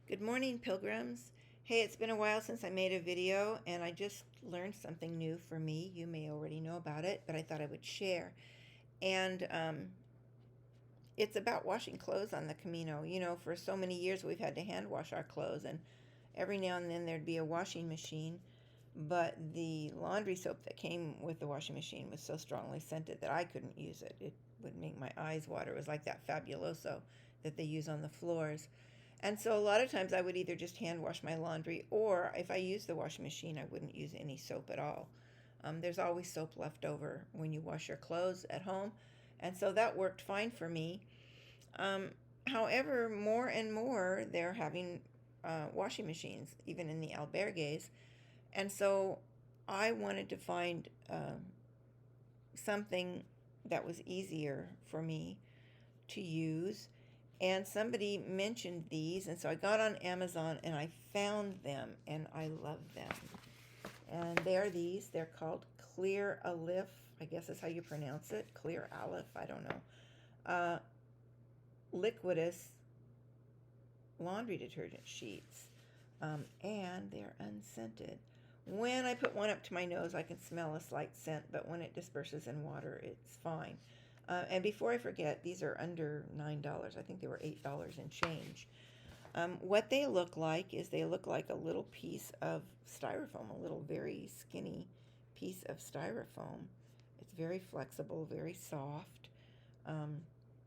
Good morning, pilgrims. Hey, it's been a while since I made a video and I just learned something new for me. You may already know about it, but I thought I would share. And it's about washing clothes on the Camino. You know, for so many years we've had to hand wash our clothes, and every now and then there'd be a washing machine. But the laundry soap that came with the washing machine was so strongly scented that I couldn't use it. It would make my eyes water. It was like that Fabuloso that they use on the floors. And so a lot of times I would either just hand wash my laundry, or if I used the washing machine, I wouldn't use any soap at all. There's always soap left over when you wash your clothes at home. And so that worked fine for me. Um, However, more and more they're having washing machines, even in the albergues. And so I wanted to find something that was easier for me to use. And somebody mentioned these, and so I got on Amazon and I found them, and I love them. And they are these. They're called Clearalif. I guess that's how you pronounce it. Clearalif. I don't know. Liquidous laundry detergent sheets, and they're unscented. When I put one up to my nose, I can smell a slight scent, but when it disperses in water, it's fine. And before I forget, these are under $9. I think they were $8 and change. What they look like is they look like a little piece of styrofoam, a little very skinny piece of styrofoam. It's very flexible, very soft,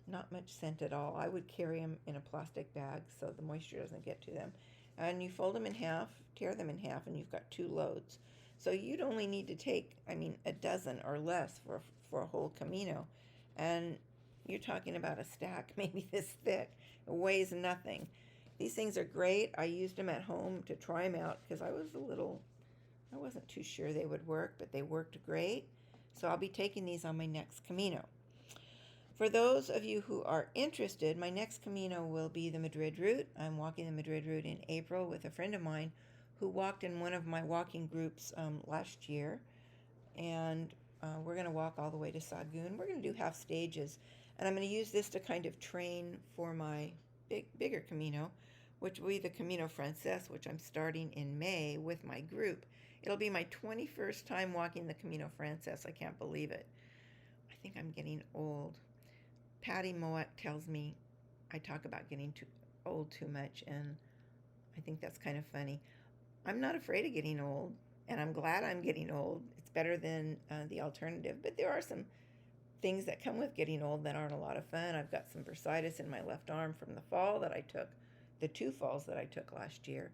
not much scent at all. I would carry them in a plastic bag so the moisture doesn't get to them. And you fold them in half, tear them in half, and you've got 2 loads. So you'd only need to take, a dozen or less for a whole Camino. And you're talking about a stack maybe this thick. It weighs nothing. These things are great. I used them at home to try them out because I wasn't too sure they would work, but they worked great. So I'll be taking these on my next Camino. For those of you who are interested, my next Camino will be the Madrid route. I'm walking the Madrid route in April with a friend of mine who walked in one of my walking groups last year. And we're going to walk all the way to Sagun. We're going to do half stages. And I'm going to use this to kind of train for my bigger Camino, which will be the Camino Frances, which I'm starting in May with my group. It'll be my 21st time walking the Camino Frances. I can't believe it. I think I'm getting old. Patty Moet tells me I talk about getting too old too much, and I think that's kind of funny. I'm not afraid of getting old, and I'm glad I'm getting old. It's better than the alternative, but there are some things that come with getting old that aren't a lot of fun. I've got some bursitis in my left arm from the fall that I took, the 2 falls that I took last year.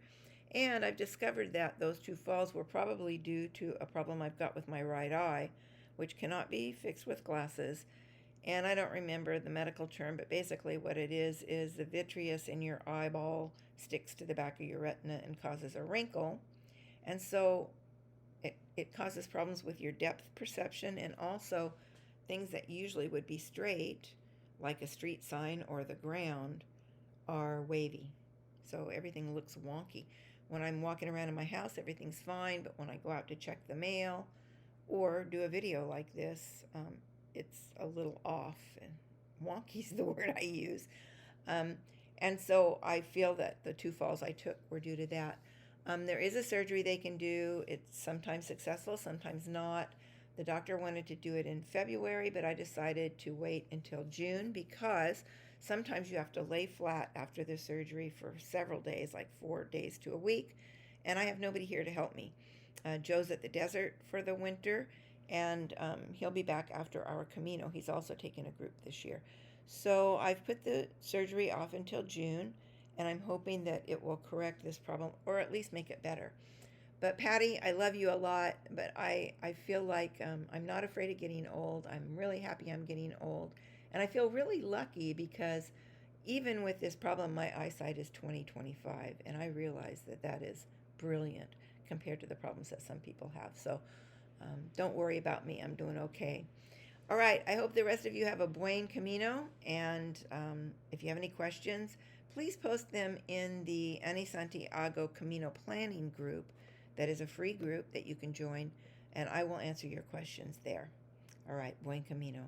And I've discovered that those 2 falls were probably due to a problem I've got with my right eye, which cannot be fixed with glasses. And I don't remember the medical term, but basically what it is the vitreous in your eyeball sticks to the back of your retina and causes a wrinkle. And so it causes problems with your depth perception, and also things that usually would be straight, like a street sign or the ground, are wavy. So everything looks wonky. When I'm walking around in my house, everything's fine, but when I go out to check the mail or do a video like this, it's a little off, and wonky's the word I use. And so I feel that the 2 falls I took were due to that. There is a surgery they can do. It's sometimes successful, sometimes not. The doctor wanted to do it in February, but I decided to wait until June because sometimes you have to lay flat after the surgery for several days, like 4 days to a week, and I have nobody here to help me. Joe's at the desert for the winter, and he'll be back after our Camino. He's also taking a group this year. So I've put the surgery off until June, and I'm hoping that it will correct this problem or at least make it better. But Patty, I love you a lot, but I feel like I'm not afraid of getting old. I'm really happy I'm getting old. And I feel really lucky because even with this problem, my eyesight is 20/25, and I realize that that is brilliant compared to the problems that some people have. So don't worry about me. I'm doing okay. All right. I hope the rest of you have a buen camino. And if you have any questions, please post them in the Ani Santiago Camino Planning group. That is a free group that you can join, and I will answer your questions there. All right. Buen camino.